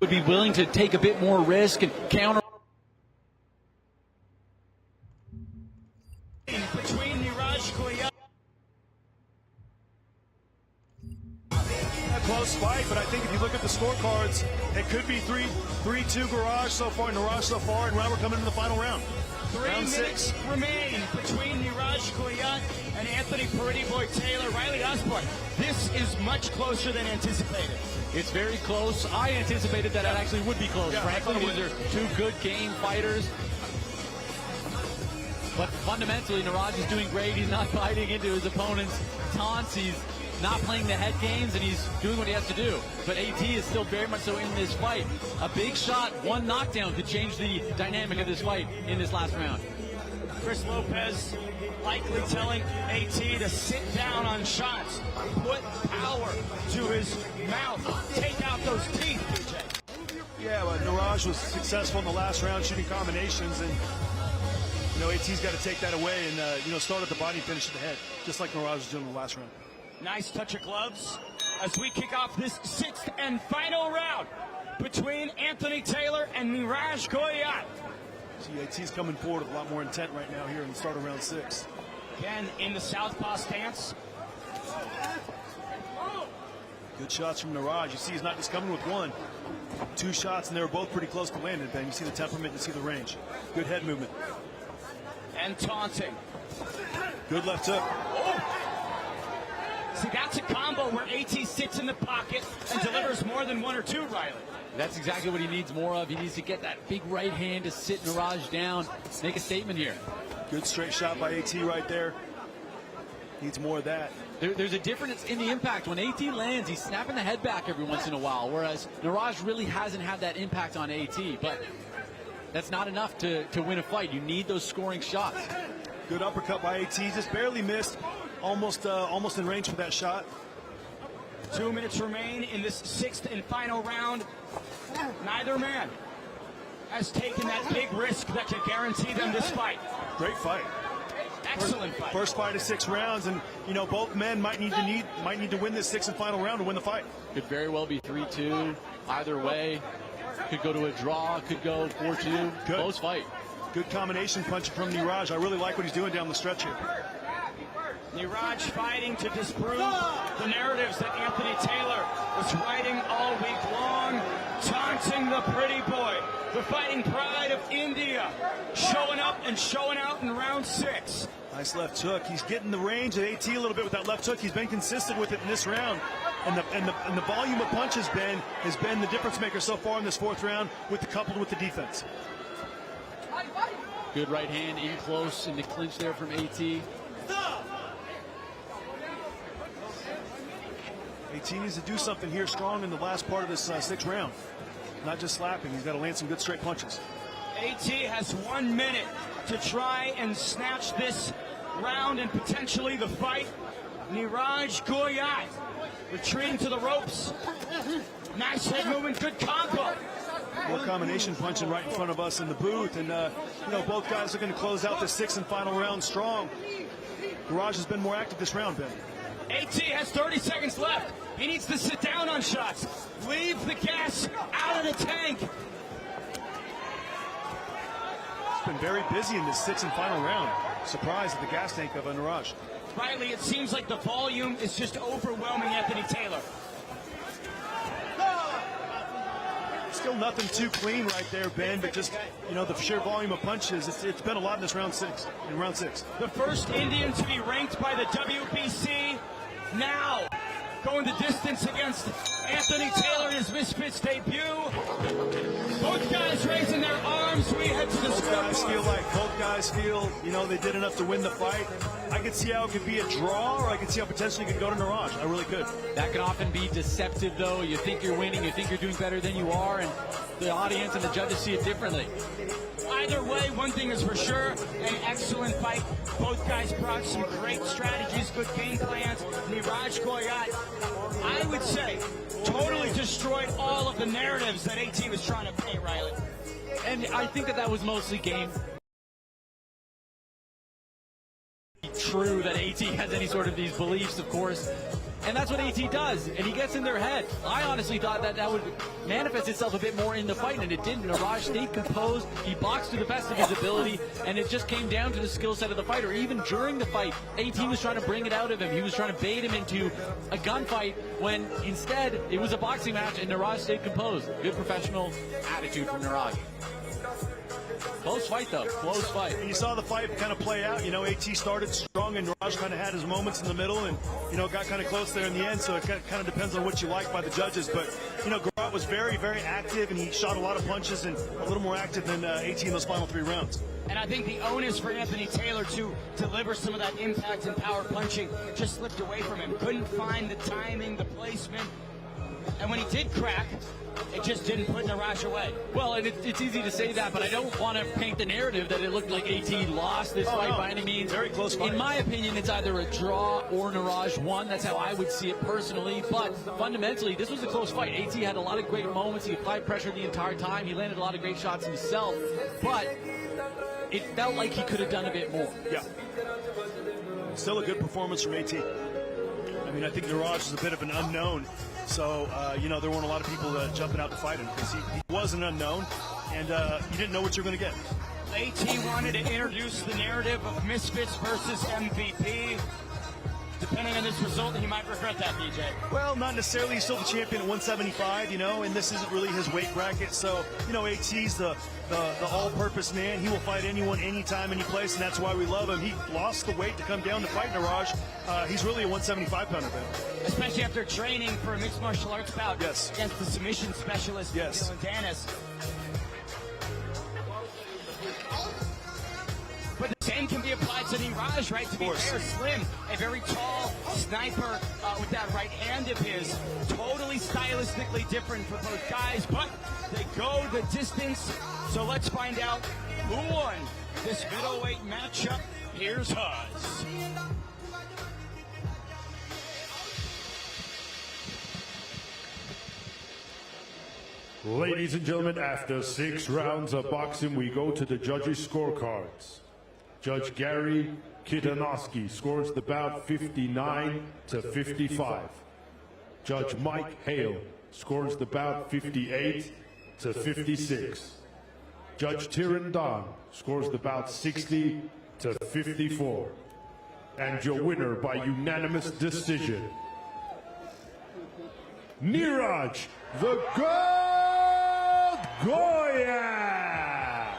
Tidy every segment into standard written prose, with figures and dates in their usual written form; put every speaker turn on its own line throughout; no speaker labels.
Would be willing to take a bit more risk and counter.
Between Niraj Koyat.
A close fight, but I think if you look at the scorecards, it could be 3-2 Garage so far, Niraj so far, and now we're coming into the final round.
Round 6 remain between Niraj Koyat and Anthony Pretty Boy Taylor. Riley Osborne, this is much closer than anticipated.
It's very close. I anticipated that it actually would be close. Frankly, these are two good game fighters. But fundamentally, Niraj is doing great. He's not biting into his opponent's taunts. He's not playing the head games, and he's doing what he has to do. But AT is still very much so in this fight. A big shot, one knockdown could change the dynamic of this fight in this last round.
Chris Lopez likely telling AT to sit down on shots, put power to his mouth, take out those teeth, DJ.
Yeah, but Niraj was successful in the last round shooting combinations, and AT's got to take that away and start at the body, finish at the head, just like Niraj was doing in the last round.
Nice touch of gloves as we kick off this 6th and final round between Anthony Taylor and Niraj Koyat.
See, AT's coming forward with a lot more intent right now here in the start of round 6.
Again, in the southpaw stance.
Good shots from Niraj. You see he's not just coming with one. 2 shots, and they were both pretty close to landing, Ben. You see the temperament, you see the range. Good head movement.
And taunting.
Good left hook.
Oh. See, that's a combo where AT sits in the pocket and delivers more than 1 or 2, Riley.
That's exactly what he needs more of. He needs to get that big right hand to sit Niraj down, make a statement here.
Good straight shot by AT right there. Needs more of that.
There's a difference in the impact. When AT lands, he's snapping the head back every once in a while, whereas Niraj really hasn't had that impact on AT. But that's not enough to win a fight. You need those scoring shots.
Good uppercut by AT, just barely missed. Almost in range for that shot.
2 minutes remain in this 6th and final round. Neither man has taken that big risk that could guarantee them this fight.
Great fight.
Excellent fight.
First fight of 6 rounds, and both men might need to win this 6th and final round to win the fight.
Could very well be 3-2 either way. Could go to a draw. Could go 4-2. Close fight.
Good combination punching from Niraj. I really like what he's doing down the stretch here.
Niraj fighting to disprove the narratives that Anthony Taylor was writing all week long, taunting the pretty boy, the fighting pride of India, showing up and showing out in round 6.
Nice left hook. He's getting the range at AT a little bit with that left hook. He's been consistent with it in this round, and the volume of punches has been the difference maker so far in this 4th round, coupled with the defense.
Good right hand in close in the clinch there from AT.
AT needs to do something here strong in the last part of this 6th round. Not just slapping. He's got to land some good straight punches.
AT has 1 minute to try and snatch this round and potentially the fight. Niraj Koyat retreating to the ropes. Nice head movement, good combo.
More combination punching right in front of us in the booth, and both guys are going to close out the 6th and final round strong. Garage has been more active this round, Ben.
AT has 30 seconds left. He needs to sit down on shots. Leave the gas out of the tank.
It's been very busy in this 6th and final round. Surprised at the gas tank of Niraj.
Riley, it seems like the volume is just overwhelming Anthony Taylor.
Still nothing too clean right there, Ben, but just, the sheer volume of punches, it's been a lot in this round 6.
The first Indian to be ranked by the WBC, now going the distance against Anthony Taylor in his Misfits debut. Both guys raising their arms. We head to the scoreboard.
Both guys feel, they did enough to win the fight. I could see how it could be a draw, or I could see how potentially it could go to Niraj. I really could.
That can often be deceptive, though. You think you're winning, you think you're doing better than you are, and the audience and the judges see it differently.
Either way, one thing is for sure, an excellent fight. Both guys brought some great strategies, good game plans. Niraj Koyat, I would say, totally destroyed all of the narratives that AT was trying to paint, Riley.
And I think that was mostly game. True that AT has any sort of these beliefs, of course. And that's what AT does, and he gets in their head. I honestly thought that would manifest itself a bit more in the fight, and it didn't. Niraj stayed composed. He boxed to the best of his ability, and it just came down to the skill set of the fighter. Even during the fight, AT was trying to bring it out of him. He was trying to bait him into a gunfight when instead it was a boxing match, and Niraj stayed composed. Good professional attitude from Niraj. Close fight, though. Close fight.
And you saw the fight kind of play out. AT started strong, and Niraj kind of had his moments in the middle, and, got kind of close there in the end. So it kind of depends on what you like by the judges. But, Garat was very, very active, and he shot a lot of punches and a little more active than AT in those final 3 rounds.
And I think the onus for Anthony Taylor to deliver some of that impact and power punching just slipped away from him. Couldn't find the timing, the placement. And when he did crack, it just didn't put Niraj away.
Well, and it's easy to say that, but I don't want to paint the narrative that it looked like AT lost this fight by any means.
Very close fight.
In my opinion, it's either a draw or Niraj won. That's how I would see it personally. But fundamentally, this was a close fight. AT had a lot of great moments. He applied pressure the entire time. He landed a lot of great shots himself. But it felt like he could have done a bit more.
Yeah. Still a good performance from AT. I think Niraj is a bit of an unknown. So, there weren't a lot of people jumping out to fight him because he was an unknown, and you didn't know what you were going to get.
AT wanted to introduce the narrative of Misfits versus MVP. Depending on this result, he might regret that, BJ.
Well, not necessarily. He's still the champion at 175, and this isn't really his weight bracket. So, AT's the all-purpose man. He will fight anyone, anytime, any place, and that's why we love him. He lost the weight to come down to fight Niraj. He's really a 175-pounder, man.
Especially after training for a mixed martial arts bout against the submission specialist, Dylan Dennis. But the same can be applied to Niraj, right? To be fair, Slim, a very tall sniper with that right hand of his. Totally stylistically different for both guys, but they go the distance. So let's find out who won this middleweight matchup. Here's Huz.
Ladies and gentlemen, after 6 rounds of boxing, we go to the judges' scorecards. Judge Gary Kitanowski scores the bout 59-55. Judge Mike Hale scores the bout 58-56. Judge Tyron Don scores the bout 60-54. And your winner by unanimous decision, Niraj the God Goyat!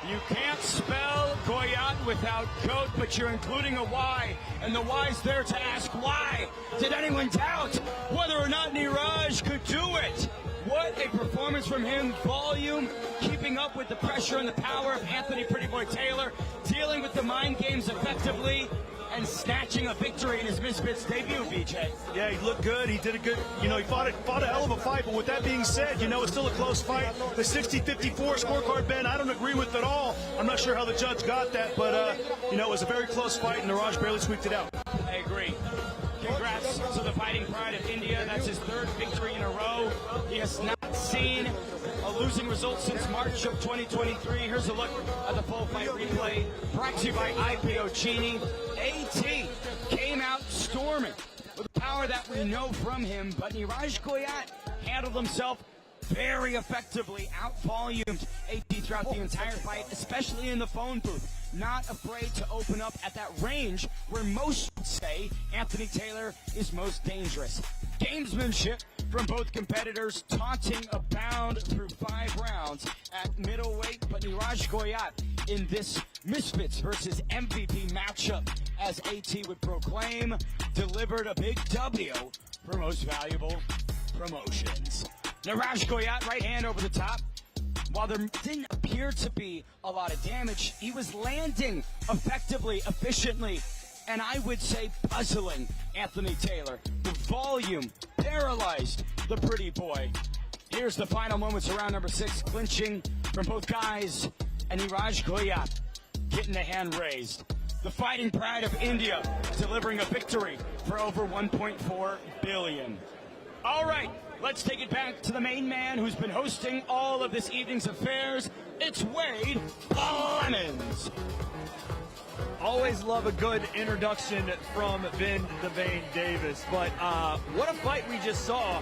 You can't spell Goyat without goat, but you're including a Y, and the Y's there to ask why. Did anyone doubt whether or not Niraj could do it? What a performance from him. Volume, keeping up with the pressure and the power of Anthony Pretty Boy Taylor, dealing with the mind games effectively, and snatching a victory in his Misfits debut, BJ.
Yeah, he looked good. He did a good, he fought a hell of a fight. But with that being said, it's still a close fight. The 60-54 scorecard, Ben, I don't agree with at all. I'm not sure how the judge got that, but, it was a very close fight, and Niraj barely squeaked it out.
I agree. Congrats to the Fighting Pride of India. That's his 3rd victory in a row. He has not seen a losing result since March of 2023. Here's a look at the full fight replay, brought to you by IPO Chini. AT came out storming with the power that we know from him, but Niraj Goyat handled himself very effectively, out-volumed AT throughout the entire fight, especially in the phone booth. Not afraid to open up at that range where most would say Anthony Taylor is most dangerous. Gamesmanship from both competitors, taunting abound through 5 rounds at middleweight, but Niraj Goyat in this Misfits versus MVP matchup, as AT would proclaim, delivered a big W for most valuable promotions. Niraj Goyat, right hand over the top. While there didn't appear to be a lot of damage, he was landing effectively, efficiently, and I would say puzzling Anthony Taylor. The volume paralyzed the pretty boy. Here's the final moments of round number 6, clinching from both guys, and Niraj Goyat getting the hand raised. The Fighting Pride of India delivering a victory for over $1.4 billion. All right, let's take it back to the main man who's been hosting all of this evening's affairs. It's Wade Lemons. Always love a good introduction from Ben the Vein Davis. But what a fight we just saw.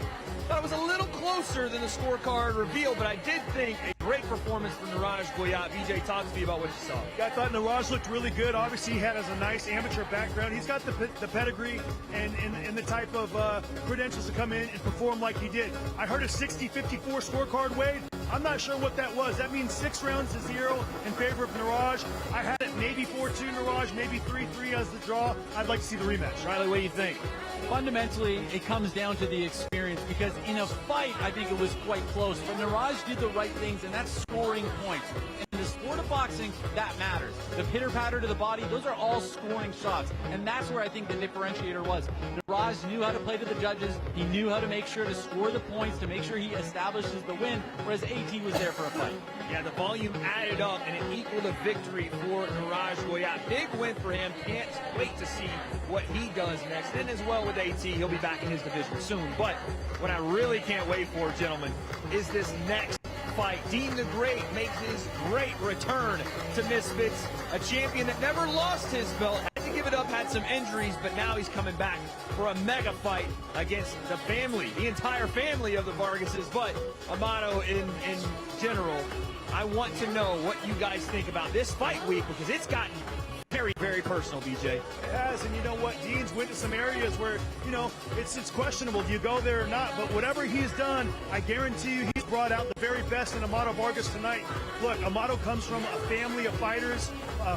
Thought it was a little closer than the scorecard revealed, but I did think a great performance from Niraj Goyat. VJ, talk to me about what you saw.
Yeah, I thought Niraj looked really good. Obviously, he has a nice amateur background. He's got the pedigree and the type of credentials to come in and perform like he did. I heard a 60-54 scorecard, Wade. I'm not sure what that was. That means 6 rounds to 0 in favor of Niraj. I had it maybe 4-2 Niraj, maybe 3-3 as the draw. I'd like to see the rematch.
Riley, what do you think?
Fundamentally, it comes down to the experience, because in a fight, I think it was quite close. But Niraj did the right things, and that's scoring points. In the sport of boxing, that matters. The pitter-patter to the body, those are all scoring shots. And that's where I think the differentiator was. Niraj knew how to play to the judges. He knew how to make sure to score the points, to make sure he establishes the win, whereas AT was there for a fight.
Yeah, the volume added up, and it equaled a victory for Niraj Goyat. Big win for him. Can't wait to see what he does next. And as well with AT, he'll be back in his division soon. But what I really can't wait for, gentlemen, is this next fight. Dean the Great makes his great return to Misfits, a champion that never lost his belt, had to give it up, had some injuries, but now he's coming back for a mega fight against the family, the entire family of the Vargases, but Amato in general. I want to know what you guys think about this fight week, because it's gotten very, very personal, BJ.
It has, and you know what? Dean's went to some areas where, you know, it's questionable. Do you go there or not? But whatever he's done, I guarantee you he's brought out the very best in Amato Vargas tonight. Look, Amato comes from a family of fighters,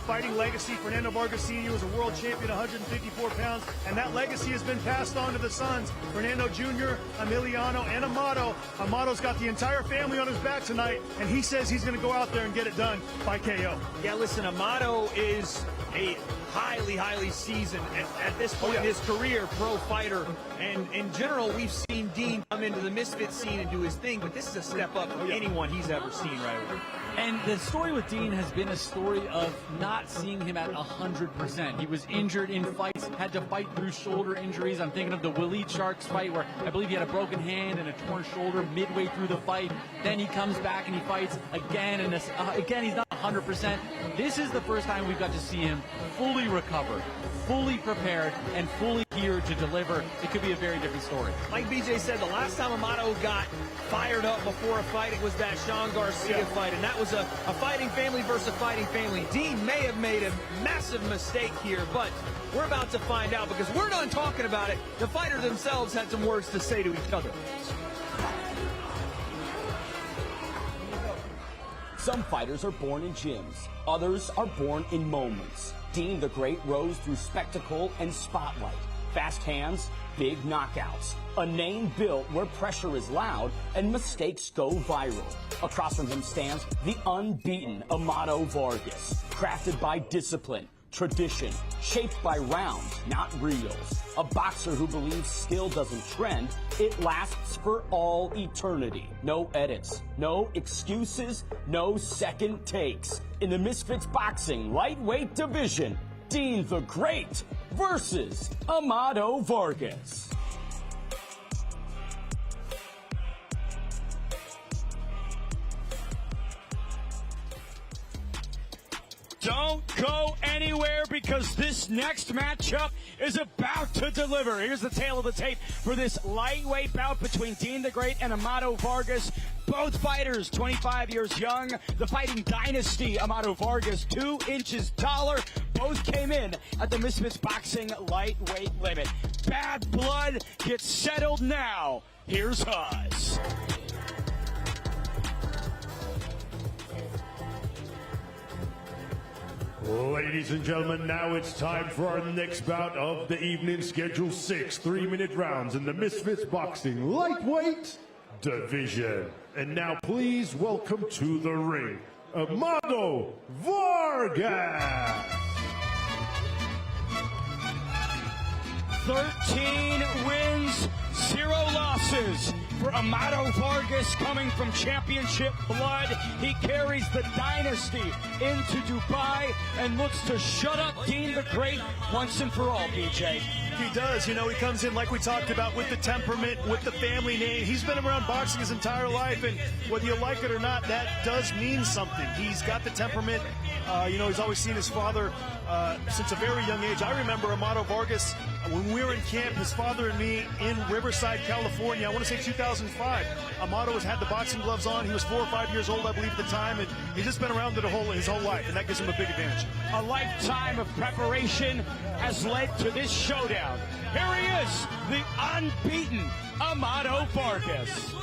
fighting legacy. Fernando Vargas Sr. was a world champion, 154 pounds, and that legacy has been passed on to the sons, Fernando Jr., Emiliano, and Amato. Amato's got the entire family on his back tonight, and he says he's going to go out there and get it done by KO.
Yeah, listen, Amato is a highly seasoned, at this point in his career, pro fighter. And in general, we've seen Dean come into the Misfit scene and do his thing, but this is a step up from anyone he's ever seen, right away.
And the story with Dean has been a story of not seeing him at 100%. He was injured in fights, had to fight through shoulder injuries. I'm thinking of the Willie Sharks fight where I believe he had a broken hand and a torn shoulder midway through the fight. Then he comes back and he fights again, and again he's not 100%. This is the first time we've got to see him fully recovered, fully prepared, and fully here to deliver. It could be a very different story.
Like BJ said, the last time Amato got fired up before a fight, it was that Sean Garcia fight, and that was a fighting family versus a fighting family. Dean may have made a massive mistake here, but we're about to find out, because we're done talking about it. The fighters themselves had some words to say to each other.
Some fighters are born in gyms, others are born in moments. Dean the Great rose through spectacle and spotlight. Fast hands, big knockouts. A name built where pressure is loud and mistakes go viral. Across from him stands the unbeaten Amato Vargas, crafted by discipline, tradition, shaped by rounds, not reels. A boxer who believes skill doesn't trend, it lasts for all eternity. No edits, no excuses, no second takes. In the Misfits Boxing lightweight division, Dean the Great versus Amato Vargas.
Don't go anywhere, because this next matchup is about to deliver. Here's the tail of the tape for this lightweight bout between Dean the Great and Amato Vargas. Both fighters 25 years young. The fighting dynasty, Amato Vargas, 2 inches taller. Both came in at the Misfits Boxing lightweight limit. Bad blood gets settled now. Here's Huz.
Ladies and gentlemen, now it's time for our next bout of the evening. Schedule 6 3-minute rounds in the Misfits Boxing lightweight division. And now please welcome to the ring, Amato Vargas.
13 wins, 0 losses for Amato Vargas, coming from championship blood. He carries the dynasty into Dubai and looks to shut up Dean the Great once and for all, BJ.
He does. You know, he comes in, like we talked about, with the temperament, with the family name. He's been around boxing his entire life, and whether you like it or not, that does mean something. He's got the temperament. You know, he's always seen his father since a very young age. I remember Amado Vargas, when we were in camp, his father and me in Riverside, California, I want to say 2005. Amado has had the boxing gloves on. He was 4 or 5 years old, I believe, at the time, and he's just been around it his whole life, and that gives him a big advantage.
A lifetime of preparation has led to this showdown. Here he is, the unbeaten Amado Vargas.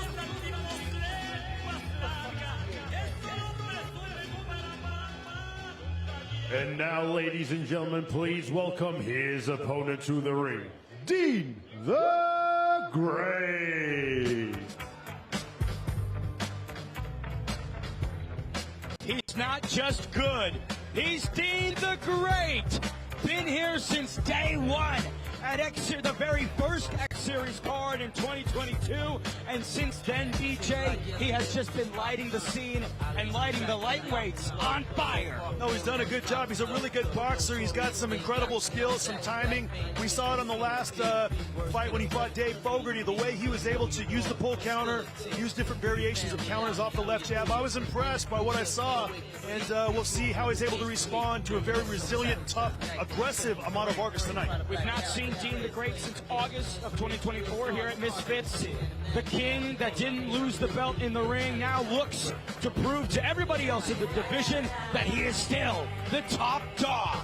And now, ladies and gentlemen, please welcome his opponent to the ring, Dean the Great.
He's not just good, he's Dean the Great. Been here since day one at the very first X-Series card in 2022, and since then, BJ, he has just been lighting the scene and lighting the lightweights on fire.
No, he's done a good job. He's a really good boxer. He's got some incredible skills, some timing. We saw it on the last fight when he fought Dave Fogarty, the way he was able to use the pull counter, use different variations of counters off the left jab. I was impressed by what I saw, and we'll see how he's able to respond to a very resilient, tough, aggressive Amado Vargas tonight.
We've not seen Dean the Great since August of 2024 here at Misfits. The king that didn't lose the belt in the ring now looks to prove to everybody else in the division that he is still the top dog.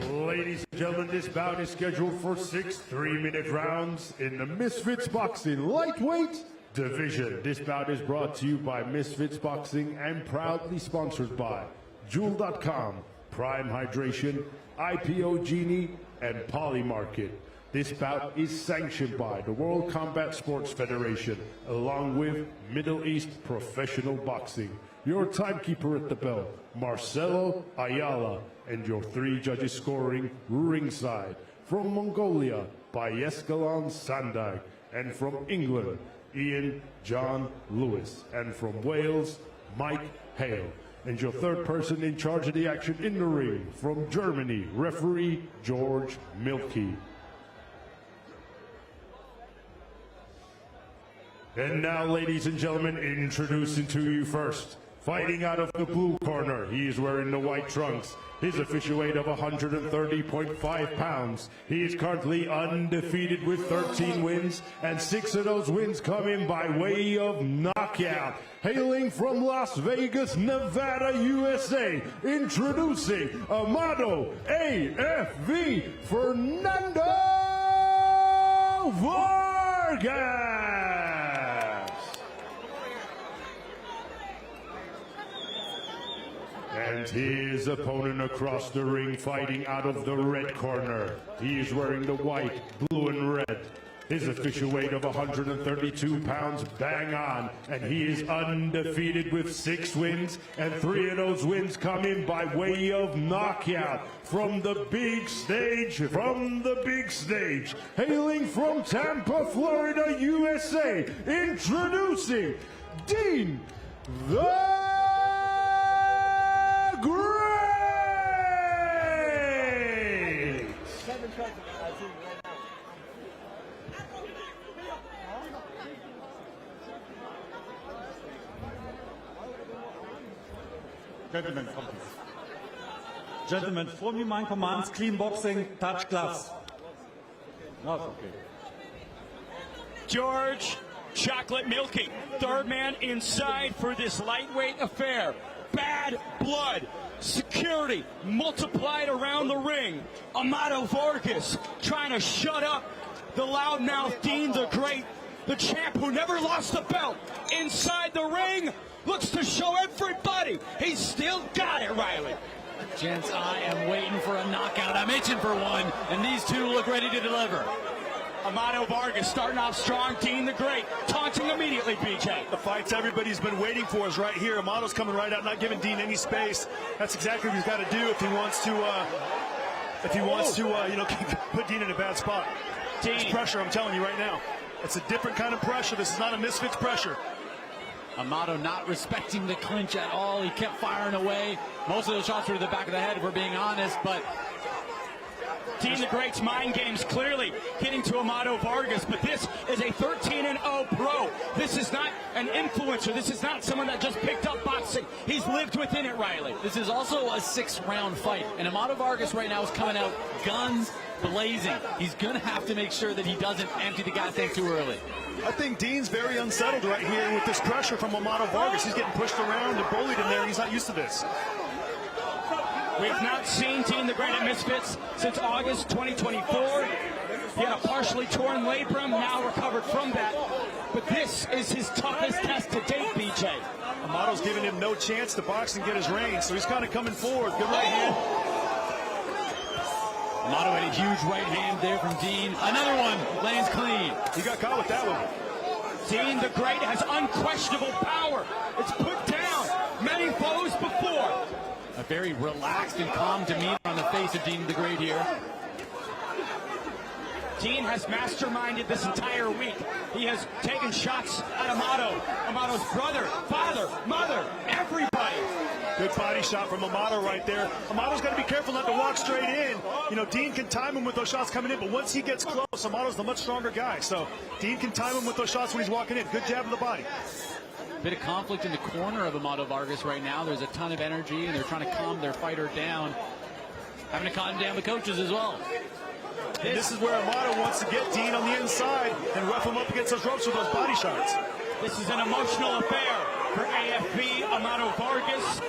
Ladies and gentlemen, this bout is scheduled for 6 3-minute rounds in the Misfits Boxing Lightweight Division. This bout is brought to you by Misfits Boxing and proudly sponsored by Jewel.com, Prime Hydration, IPO Genie, and Polymarket. This bout is sanctioned by the World Combat Sports Federation, along with Middle East Professional Boxing. Your timekeeper at the bell, Marcelo Ayala, and your 3 judges scoring ringside. From Mongolia, by Yeskalan Sandag, and from England, Ian John Lewis, and from Wales, Mike Hale. And your third person in charge of the action in the ring, from Germany, referee George Milkey. And now, ladies and gentlemen, introducing to you first, fighting out of the blue corner, he is wearing the white trunks. His official weight of 130.5 pounds. He is currently undefeated with 13 wins, and 6 of those wins come in by way of knockout. Hailing from Las Vegas, Nevada, USA, introducing Amado AFV Fernando Vargas. And his opponent across the ring, fighting out of the red corner. He is wearing the white, blue, and red. His official weight of 132 pounds, bang on. And he is undefeated with 6 wins, and 3 of those wins come in by way of knockout. From the big stage, hailing from Tampa, Florida, USA, introducing Dean the Great!
Gentlemen, follow me my commands, clean boxing, touch gloves. No, it's okay.
George Chocolate Milky, third man inside for this lightweight affair. Bad blood, security multiplied around the ring. Amado Vargas trying to shut up the loudmouth Dean the Great, the champ who never lost the belt. Inside the ring, looks to show everybody he's still got it, Riley.
Gents, I am waiting for a knockout. I'm itching for one, and these two look ready to deliver.
Amado Vargas starting off strong, Dean the Great taunting immediately, BJ.
The fights everybody's been waiting for is right here. Amado's coming right out, not giving Dean any space. That's exactly what he's got to do if he wants to, you know, put Dean in a bad spot.
Dean.
It's pressure, I'm telling you right now. It's a different kind of pressure. This is not a Misfits pressure.
Amato not respecting the clinch at all. He kept firing away. Most of those shots were to the back of the head, if we're being honest, but
Dean the Great's mind games clearly getting to Amato Vargas, but this is a 13-0 pro. This is not an influencer. This is not someone that just picked up boxing. He's lived within it, Riley.
this is also a 6-round fight, and Amato Vargas right now is coming out guns blazing. He's going to have to make sure that he doesn't empty the gas tank too early.
I think Dean's very unsettled right here with this pressure from Amato Vargas. He's getting pushed around and bullied in there, and he's not used to this.
We've not seen Dean the Great at Misfits since August 2024. He had a partially torn labrum, now recovered from that. But this is his toughest test to date, BJ.
Amato's giving him no chance to box and get his range, so he's kind of coming forward. Good right hand.
Amato had a huge right hand there from Dean. Another one lands clean.
He got caught with that one.
Dean the Great has unquestionable power. It's put down many foes before.
A very relaxed and calm demeanor on the face of Dean the Great here.
Dean has masterminded this entire week. He has taken shots at Amato. Amato's brother, father, mother, everybody.
Good body shot from Amato right there. Amato's got to be careful not to walk straight in. You know, Dean can time him with those shots coming in, but once he gets close, Amato's the much stronger guy. So Dean can time him with those shots when he's walking in. Good jab of the body.
Bit of conflict in the corner of Amato Vargas right now. There's a ton of energy, and they're trying to calm their fighter down. Having to calm down the coaches as well.
And this is where Amato wants to get Dean on the inside and rough him up against those ropes with those body shots.
This is an emotional affair for AFB Amato Vargas.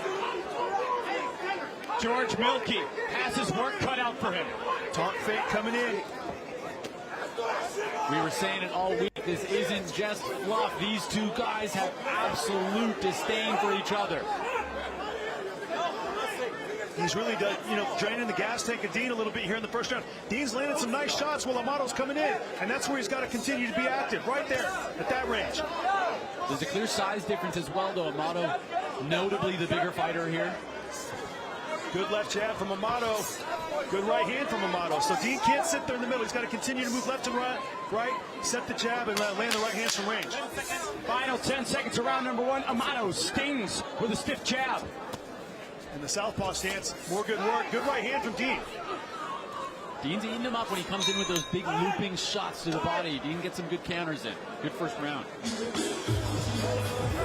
George Milkey has his work cut out for him.
Taunt fake coming in.
We were saying it all week. This isn't just fluff. These two guys have absolute disdain for each other.
He's really done, draining the gas tank of Dean a little bit here in the first round. Dean's landed some nice shots while Amato's coming in, and that's where he's got to continue to be active, right there at that range.
There's a clear size difference as well, though. Amato, notably the bigger fighter here.
Good left jab from Amato. Good right hand from Amato. So Dean can't sit there in the middle. He's got to continue to move left and right, set the jab, and land the right hands from range.
Final 10 seconds of round number one. Amato stings with a stiff jab.
And the southpaw stance, more good work. Good right hand from Dean.
Dean's eating him up when he comes in with those big looping shots to the body. Dean gets some good counters in. Good first round.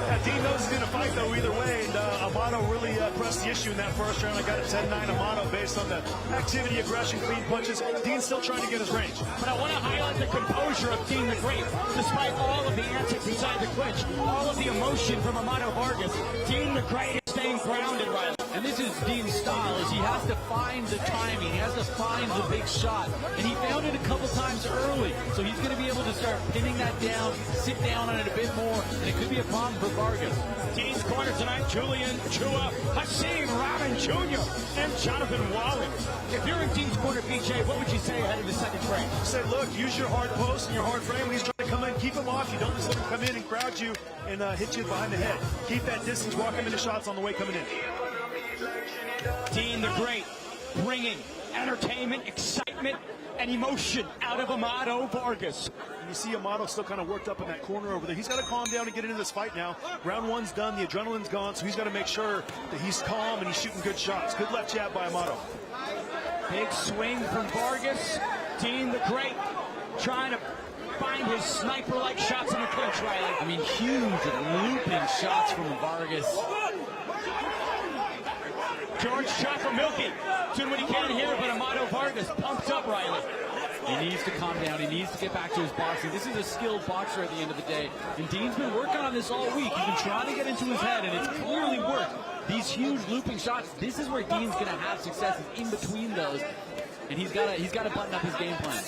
Yeah, Dean knows he's going to fight, though, either way. And Amato really pressed the issue in that first round. I got a 10-9 Amato based on the activity, aggression, clean punches. Dean's still trying to get his range.
But I want to highlight the composure of Dean the Great. Despite all of the antics inside the clinch, all of the emotion from Amato Vargas, Dean the Great is staying grounded, Riley.
And this is Dean's style, is he has to find the timing. He has to find the big shot. And he found it a couple times early. So he's going to be able to start pinning that down, sit down on it a bit more, and it could be a problem for Vargas.
Dean's corner tonight, Julian Chua, Hasim Rahman Jr., and Jonathan Wallen. If you're in Dean's corner, BJ, what would you say ahead of the second frame?
Say, look, use your hard post and your hard frame. When he's trying to come in, keep him off. You don't just let him come in and crowd you and hit you behind the head. Keep that distance, walk him into shots on the way coming in.
Dean the Great bringing entertainment, excitement, and emotion out of Amato Vargas.
And you see Amato still kind of worked up in that corner over there. He's got to calm down and get into this fight now. Round one's done, the adrenaline's gone, so he's got to make sure that he's calm and he's shooting good shots. Good left jab by Amato.
Big swing from Vargas. Dean the Great trying to find his sniper-like shots in the clinch, Riley.
I mean, huge looping shots from Vargas.
George Chocolate Milky doing what he can here, but Amato Vargas pumped up, Riley.
He needs to calm down. He needs to get back to his boxing. This is a skilled boxer at the end of the day. And Dean's been working on this all week. He's been trying to get into his head, and it's clearly worked. These huge looping shots, this is where Dean's going to have success, is in between those. And he's got to button up his game plan.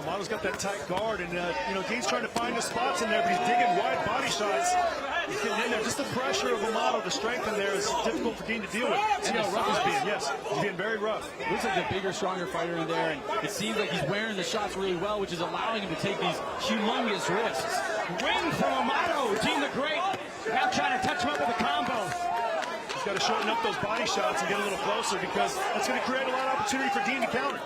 Amato's got that tight guard, and Dean's trying to find the spots in there, but he's digging wide body shots. He's getting in there. Just the pressure of Amato, the strength in there is difficult for Dean to deal with. See how rough he's being. Yes, he's being very rough.
Looks like a bigger, stronger fighter in there, and it seems like he's wearing the shots really well, which is allowing him to take these humongous risks.
Wing from Amato. Dean the Great now trying to touch him up with a combo.
He's got to shorten up those body shots and get a little closer, because that's going to create a lot of opportunity for Dean to counter.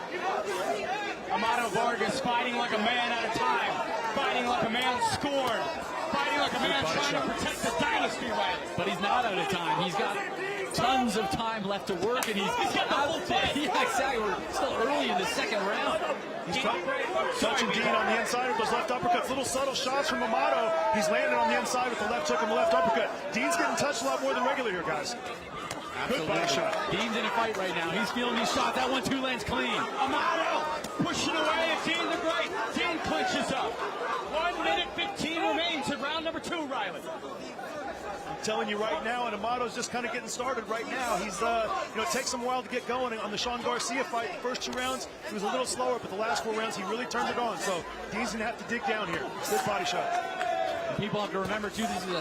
Amato Vargas fighting like a man at a time, fighting like a man scorned. Fighting like a man trying to protect the dynasty, Riley.
But he's not out of time. He's got tons of time left to work, and he's
got the whole fight.
Yeah, exactly. We're still early in the second round.
He's touching Dean on the inside with those left uppercuts. Little subtle shots from Amato. He's landing on the inside with the left hook and the left uppercut. Dean's getting touched a lot more than regular here, guys. Good body shot.
Dean's in a fight right now. He's feeling these shots. That 1-2 lands clean.
Amato pushing away at Dean the Great. Dean clinches up. 1 minute 15 remains in round number 2, Riley.
I'm telling you right now, and Amato's just kind of getting started right now. He's, it takes him a while to get going. On the Sean Garcia fight, the first 2 rounds, he was a little slower, but the last 4 rounds, he really turned it on. So Dean's going to have to dig down here. Good body shot.
And people have to remember, too, this is a